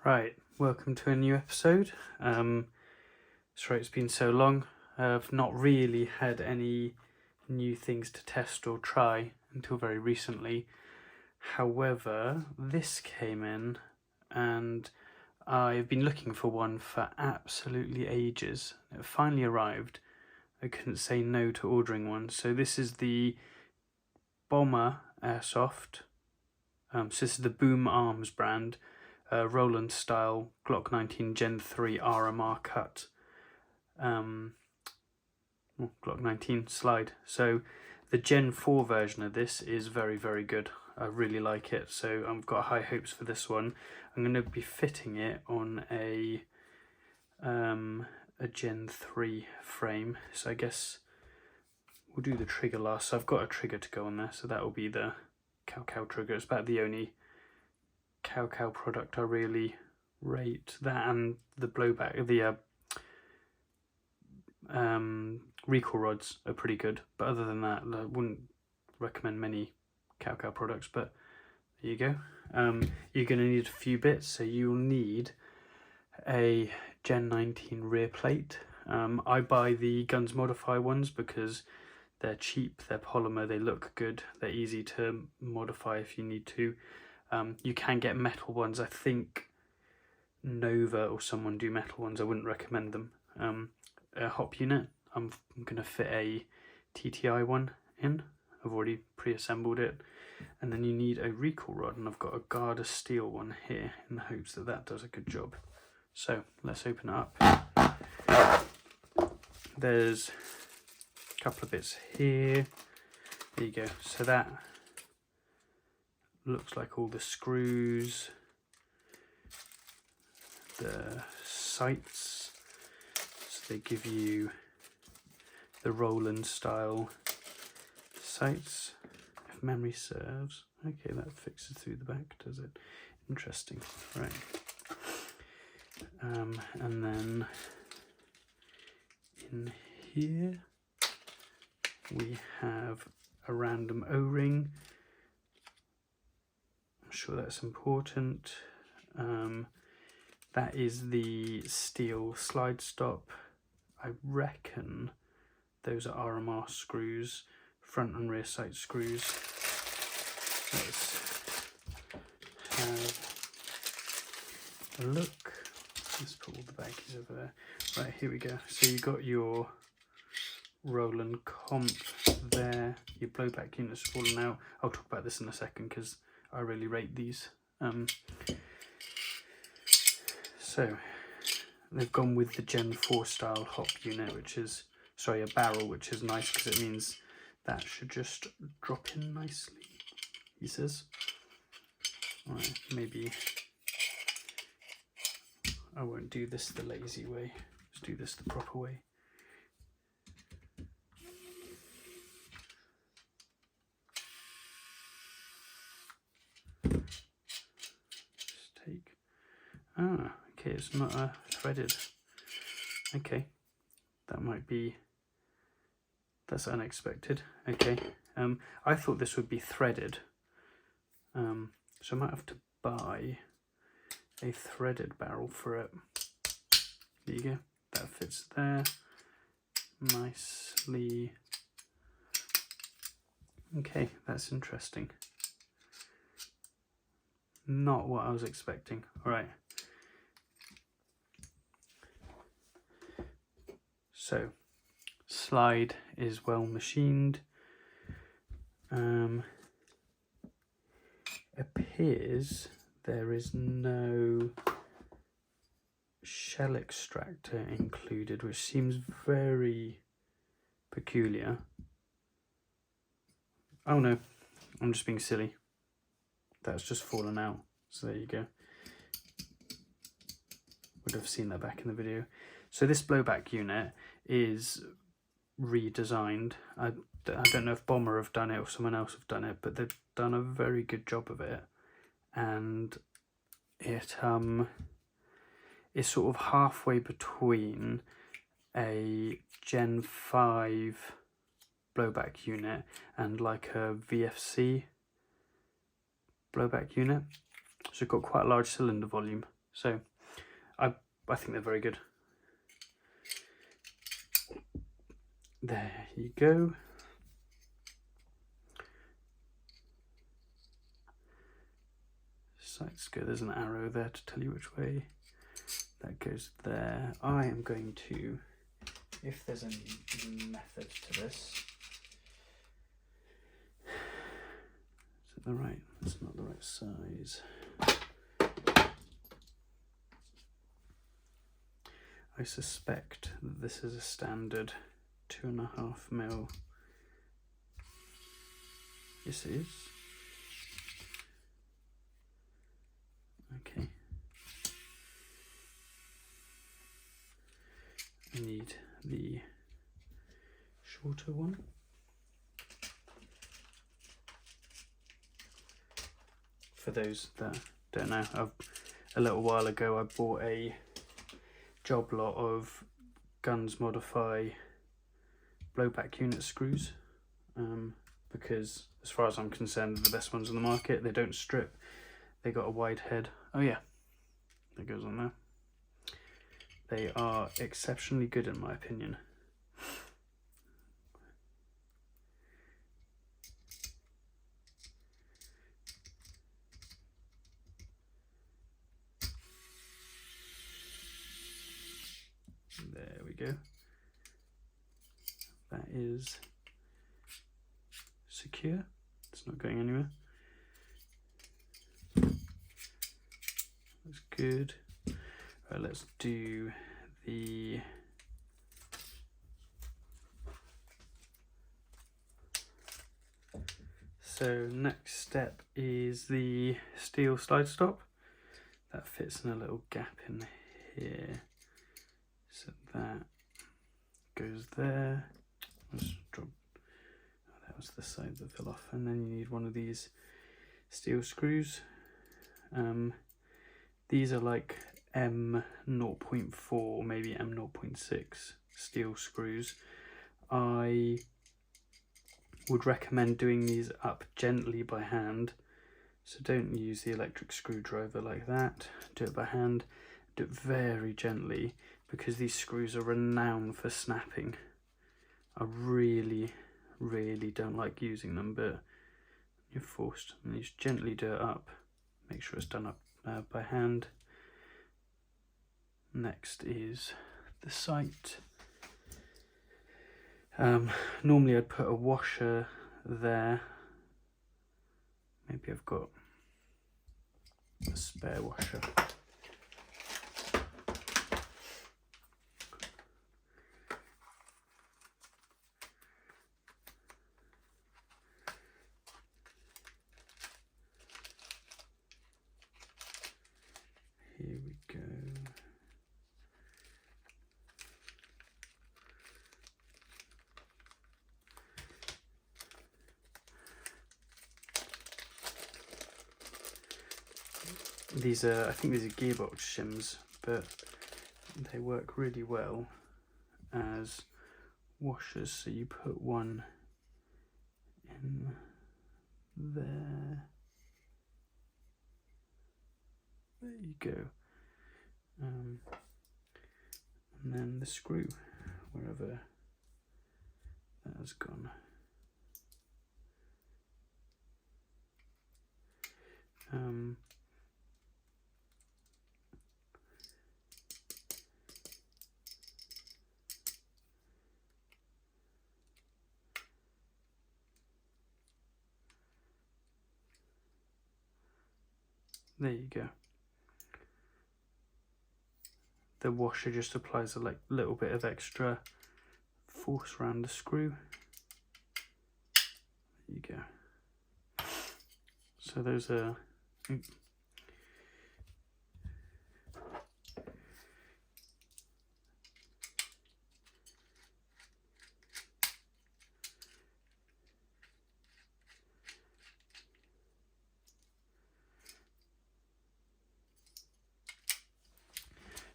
Right, welcome to a new episode. Sorry it's been so long. I've not really had any new things to test or try until very recently. However, this came in and I've been looking for one for absolutely ages. It finally arrived. I couldn't say no to ordering one. So this is the Bomber Airsoft. So this is the Boomarms brand. Roland style Glock 19 Gen 3 RMR cut Glock 19 slide. So the Gen 4 version of this is very good. I really like it, so I've got high hopes for this one. I'm going to be fitting it on a Gen 3 frame, so I guess we'll do the trigger last. So I've got a trigger to go on there, so that will be the cow trigger. It's about the only cow product I really rate. That and the blowback, the recoil rods are pretty good, but other than that I wouldn't recommend many cow products. But there you go. You're going to need a few bits, so you'll need a Gen 19 rear plate. I buy the Guns Modify ones because they're cheap, they're polymer, they look good, they're easy to modify if you need to. You can get metal ones. I think Nova or someone do metal ones. I wouldn't recommend them. A hop unit, I'm going to fit a TTI one in. I've already pre-assembled it. And then you need a recoil rod, and I've got a Garda steel one here in the hopes that that does a good job. So let's open it up. There's a couple of bits here. There you go. So that looks like all the screws, the sights, so they give you the Roland style sights, if memory serves. Okay, that fixes through the back, does it? Interesting. Right. And then in here we have a random O-ring. I'm sure that's important. That is the steel slide stop. I reckon those are RMR screws, front and rear sight screws. Let's have a look. Let's put all the baggies over there. Right, here we go. So you got your Roland comp there. Your blowback unit's fallen out. I'll talk about this in a second because I really rate these. So they've gone with the Gen 4 style hop unit, which is, sorry, a barrel, which is nice because it means that should just drop in nicely, he says. Right, maybe I won't do this the lazy way. Let's do this the proper way. Okay, it's not threaded. Okay, that might be, that's unexpected. Okay, I thought this would be threaded, so I might have to buy a threaded barrel for it. There you go, that fits there nicely. Okay, that's interesting. Not what I was expecting. All right. So, slide is well machined. Appears there is no shell extractor included, which seems very peculiar. Oh no, I'm just being silly. That's just fallen out. So there you go. Would have seen that back in the video. So this blowback unit is redesigned. I don't know if Bomber have done it or someone else have done it, but they've done a very good job of it. And it is sort of halfway between a Gen 5 blowback unit and like a VFC blowback unit. So it's got quite a large cylinder volume. So I think they're very good. There you go. Sights go. There's an arrow there to tell you which way that goes there. I am going to, if there's any method to this, is it the right? It's not the right size. I suspect that this is a standard 2.5mm. Yes, it is. Okay. I need the shorter one. For those that don't know, a little while ago I bought a job lot of Guns Modify blowback unit screws, because as far as I'm concerned, they're the best ones on the market. They don't strip, they got a wide head. Oh yeah, that goes on there. They are exceptionally good in my opinion. There we go. That is secure. It's not going anywhere. That's good. Right, let's do the next step is the steel slide stop. That fits in a little gap in here. So that goes there. Let's drop. Oh, that was the side that fell off. And then you need one of these steel screws. These are like M0.4, maybe M0.6 steel screws. I would recommend doing these up gently by hand. So don't use the electric screwdriver like that. Do it by hand. Do it very gently, because these screws are renowned for snapping. I really don't like using them, but you're forced. And you just gently do it up. Make sure it's done up by hand. Next is the sight. Normally I'd put a washer there. Maybe I've got a spare washer. Here we go. These are, I think these are gearbox shims, but they work really well as washers. So you put one in there. There you go. And then the screw, wherever that has gone. There you go. The washer just applies a little bit of extra force around the screw. There you go. So those are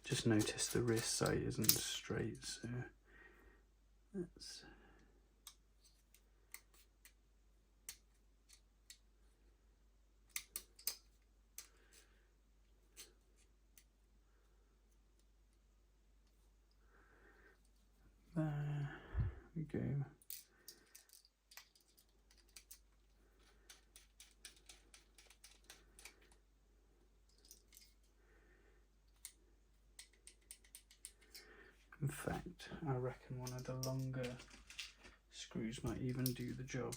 just notice the rear sight isn't straight, so that's There we go. In fact, I reckon one of the longer screws might even do the job.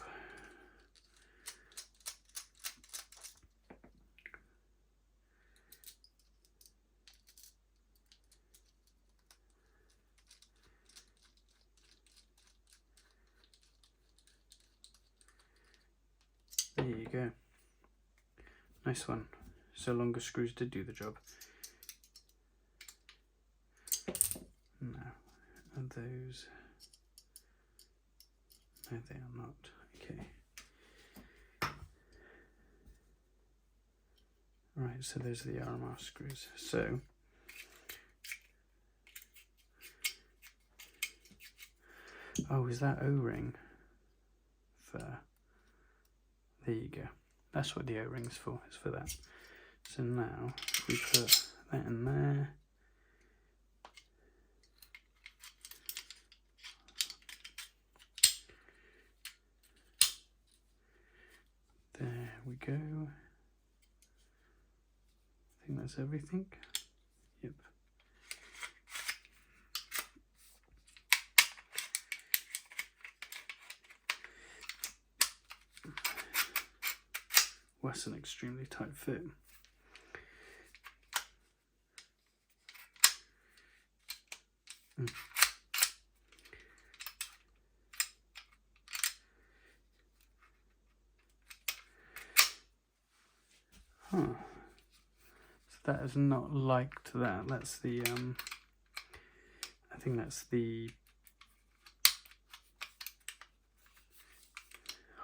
There you go. Nice one. So longer screws did do the job. Now, are those? No, they are not. Okay. Right, so those are the RMR screws. So, oh, is that O-ring? For, there you go. That's what the O-ring's for, it's for that. So now, if we put that in there, there we go. I think that's everything. Yep. Well, that's an extremely tight fit. Huh. So that is not liked that. That's the I think that's the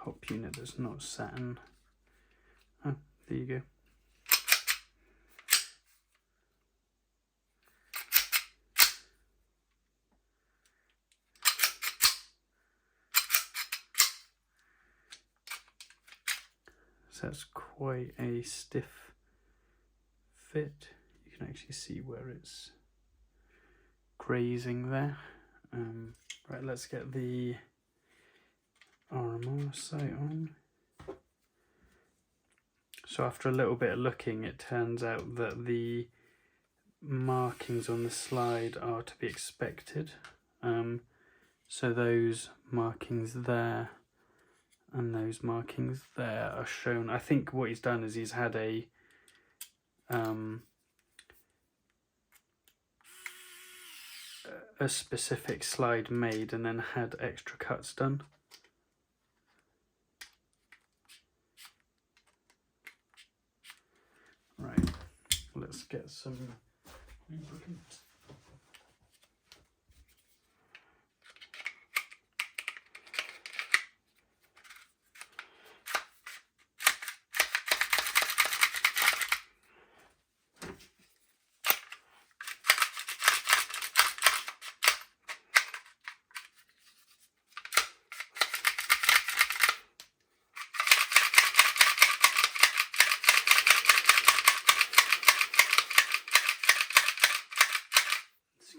hop unit that's not satin. Oh, there you go. So that's quite a stiff fit. You can actually see where it's grazing there. Right, let's get the RMR sight on. So after a little bit of looking, it turns out that the markings on the slide are to be expected. So those markings there and those markings there are shown. I think what he's done is he's had a specific slide made and then had extra cuts done. Right, let's get some lubricant.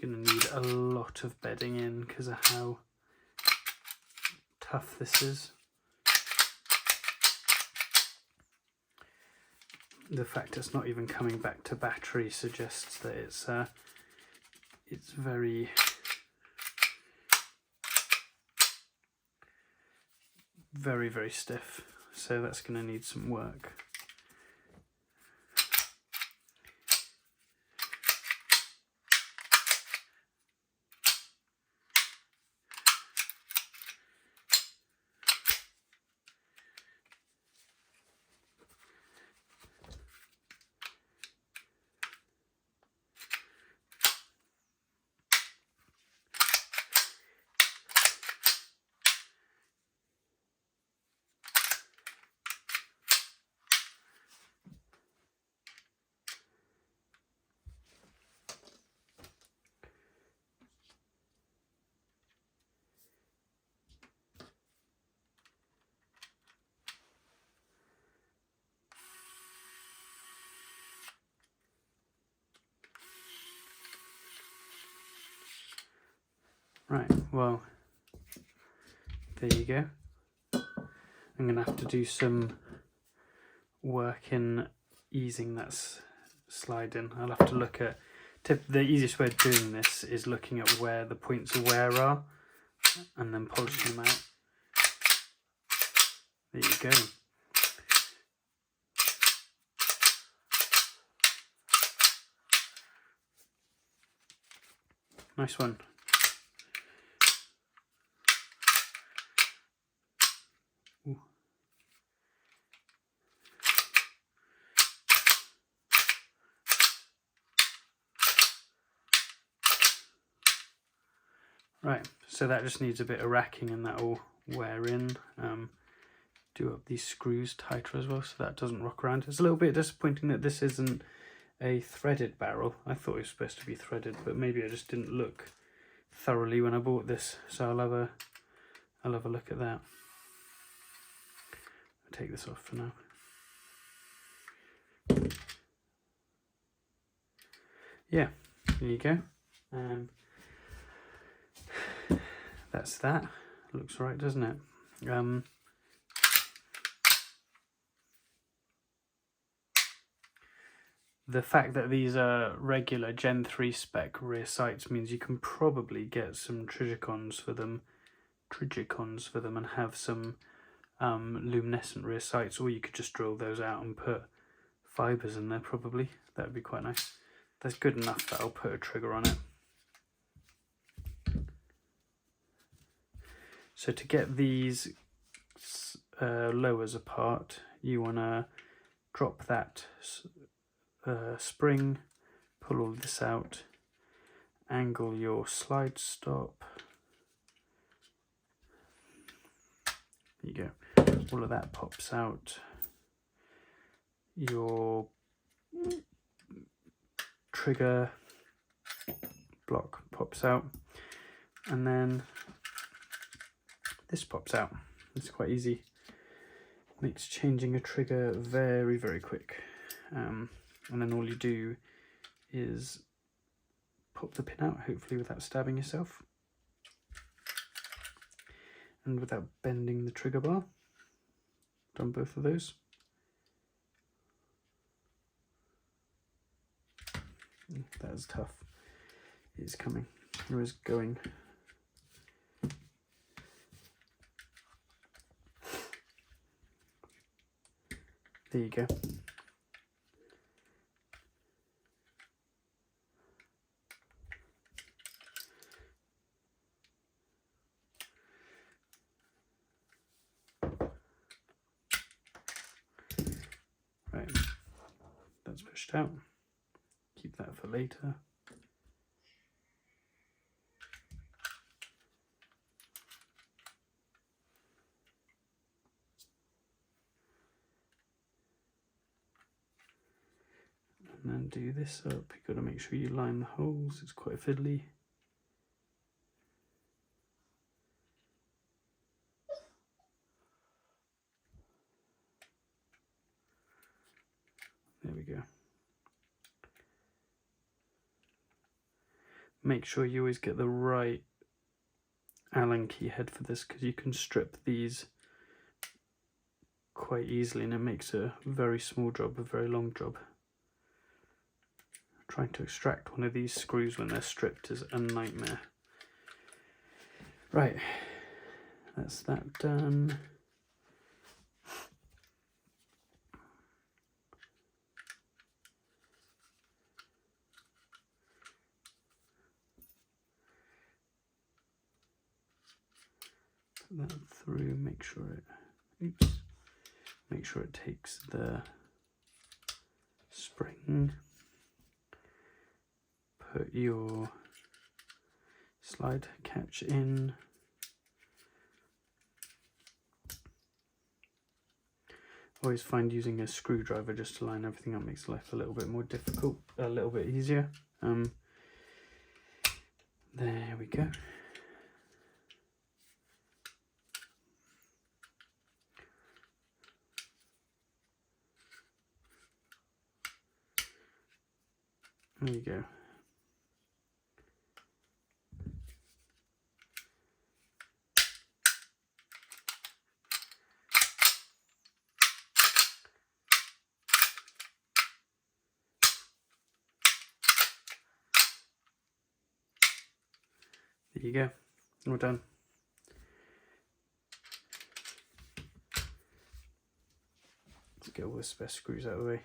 Going to need a lot of bedding in because of how tough this is. The fact it's not even coming back to battery suggests that it's very very stiff, so that's going to need some work. Right, well, there you go. I'm going to have to do some work in easing that slide in. I'll have to look at, the easiest way of doing this is looking at where the points of wear are and then polishing them out. There you go. Nice one. Ooh. Right, so that just needs a bit of racking and that will wear in. Do up these screws tighter as well so that doesn't rock around. It's a little bit disappointing that this isn't a threaded barrel. I thought it was supposed to be threaded, but maybe I just didn't look thoroughly when I bought this. So I'll have a look at that. I'll take this off for now. Yeah, there you go. That's that. Looks right, doesn't it? The fact that these are regular Gen 3 spec rear sights means you can probably get some Trigicons for them and have some luminescent rear sights, or you could just drill those out and put fibres in there probably. That would be quite nice. That's good enough that I'll put a trigger on it. So to get these lowers apart, you want to drop that spring, pull all this out, angle your slide stop. There you go. All of that pops out. Your trigger block pops out, and then this pops out. It's quite easy. Makes changing a trigger very, very quick. And then all you do is pop the pin out, hopefully without stabbing yourself and without bending the trigger bar. Done both of those. That is tough. It's coming. It was going. There you go. Right, that's pushed out. Keep that for later. And then do this up. You've got to make sure you line the holes. It's quite fiddly. There we go. Make sure you always get the right Allen key head for this, because you can strip these quite easily and it makes a very small job a very long job. Trying to extract one of these screws when they're stripped is a nightmare. Right, that's that done. Put that through, make sure it takes the spring. Put your slide catch in. Always find using a screwdriver just to line everything up makes life a little bit more difficult, a little bit easier. There we go. There you go. there you go, all done. Let's get all the spare screws out of the way.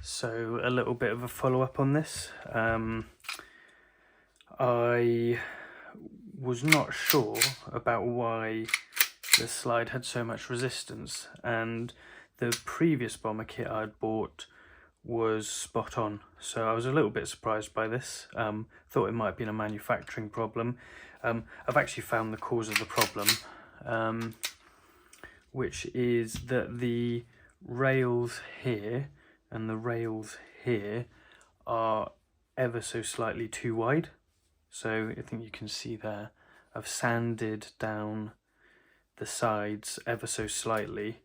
So a little bit of a follow-up on this. I was not sure about why the slide had so much resistance, and the previous bomber kit I'd bought was spot on, so I was a little bit surprised by this. Thought it might have been a manufacturing problem. I've actually found the cause of the problem, which is that the rails here and the rails here are ever so slightly too wide. So I think you can see there, I've sanded down the sides ever so slightly,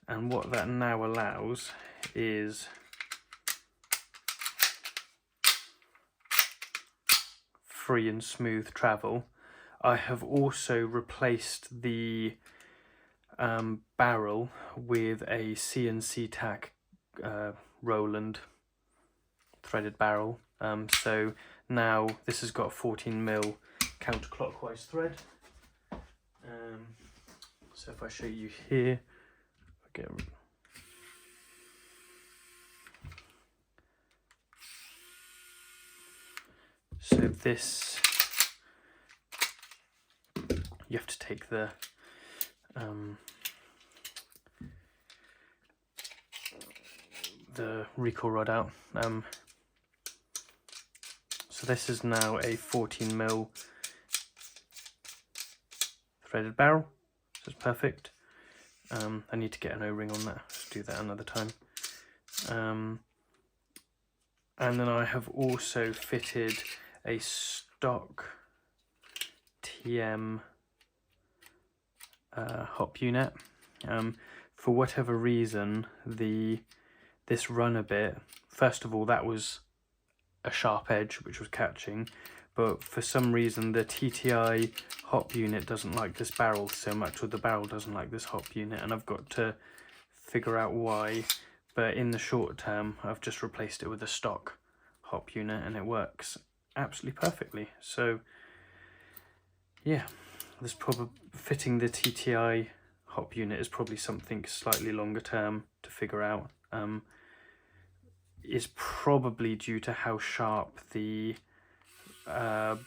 and what that now allows is free and smooth travel. I have also replaced the barrel with a C&C Tac Roland threaded barrel. So now this has got a 14mm counterclockwise thread. So if I show you here, so this, you have to take the recoil rod out. So this is now a 14mm threaded barrel, so it's perfect. I need to get an O-ring on that, let's do that another time. And then I have also fitted a stock TM hop unit. For whatever reason, this runner bit, first of all, that was a sharp edge which was catching, but for some reason the TTI hop unit doesn't like this barrel so much, or the barrel doesn't like this hop unit, and I've got to figure out why. But in the short term, I've just replaced it with a stock hop unit and it works absolutely perfectly. So yeah, there's probably fitting the TTI hop unit is probably something slightly longer term to figure out. Is probably due to how sharp the barrel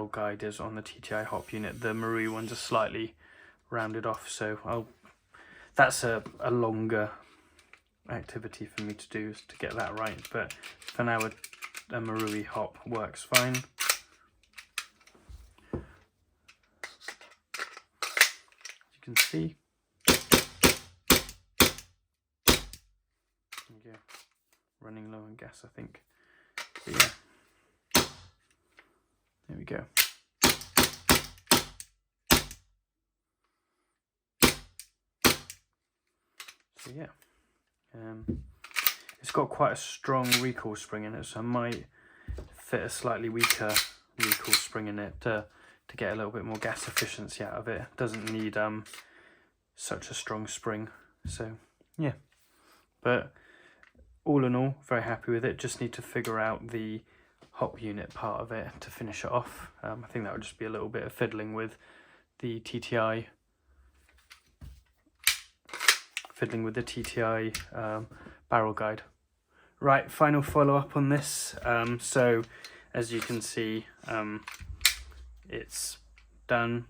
guide is on the TTI hop unit. The Marui ones are slightly rounded off, so that's a longer activity for me to do, is to get that right. But for now, a Marui hop works fine. As you can see, there we go, running low on gas, I think. But yeah, there we go. So yeah, it's got quite a strong recoil spring in it, so I might fit a slightly weaker recoil spring in it to get a little bit more gas efficiency out of it. It doesn't need such a strong spring, so yeah. But all in all, very happy with it. Just need to figure out the hop unit part of it to finish it off. I think that would just be a little bit of fiddling with the TTI barrel guide. Right, final follow-up on this. So as you can see, it's done.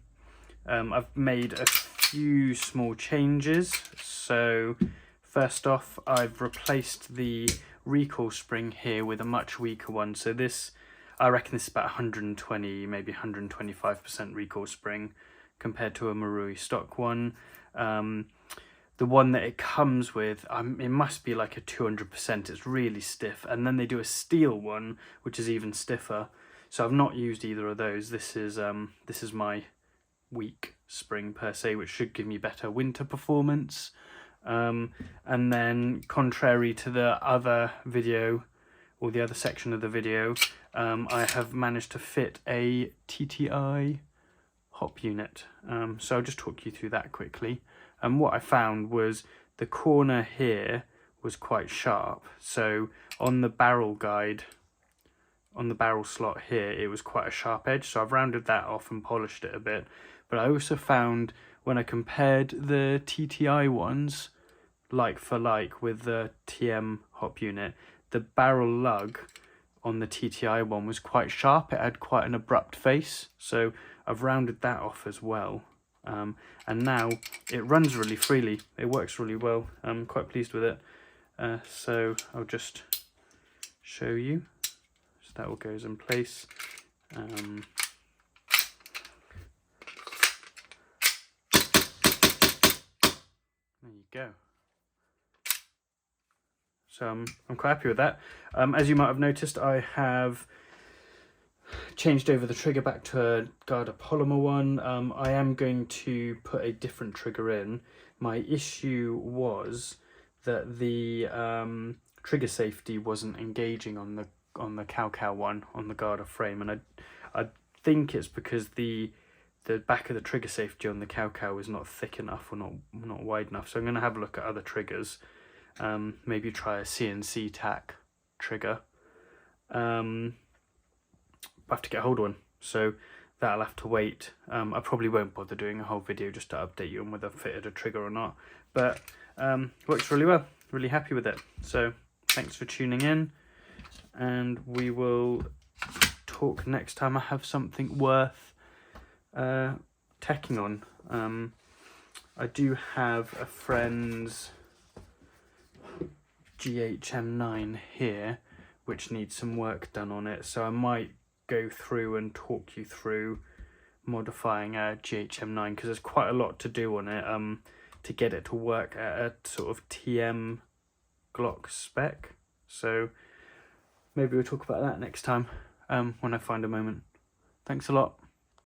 I've made a few small changes. So first off, I've replaced the recoil spring here with a much weaker one. So this, I reckon this is about 120, maybe 125% recoil spring compared to a Marui stock one. The one that it comes with, it must be like a 200%, it's really stiff. And then they do a steel one, which is even stiffer. So I've not used either of those. This is my weak spring per se, which should give me better winter performance. And then contrary to the other video, or the other section of the video, I have managed to fit a TTI hop unit. So I'll just talk you through that quickly. And what I found was the corner here was quite sharp. So on the barrel guide, on the barrel slot here, it was quite a sharp edge. So I've rounded that off and polished it a bit. But I also found when I compared the TTI ones, like for like, with the TM hop unit, the barrel lug on the TTI one was quite sharp. It had quite an abrupt face. So I've rounded that off as well. And now it runs really freely. It works really well. I'm quite pleased with it. So I'll just show you. So that all goes in place. There you go. So I'm quite happy with that. As you might have noticed, I have changed over the trigger back to a Garda polymer one. I am going to put a different trigger in. My issue was that the trigger safety wasn't engaging on the cow one, on the Garda frame, and I think it's because the back of the trigger safety on the cow is not thick enough or not wide enough. So I'm going to have a look at other triggers. Maybe try a C&C Tac trigger. I have to get hold of one, so that'll have to wait. I probably won't bother doing a whole video just to update you on whether I've fitted a trigger or not, but works really well. Really happy with it. So thanks for tuning in, and we will talk next time I have something worth teching on. I do have a friend's GH19 here which needs some work done on it, so I might go through and talk you through modifying a GH19 because there's quite a lot to do on it to get it to work at a sort of TM Glock spec. So maybe we'll talk about that next time when I find a moment. Thanks a lot.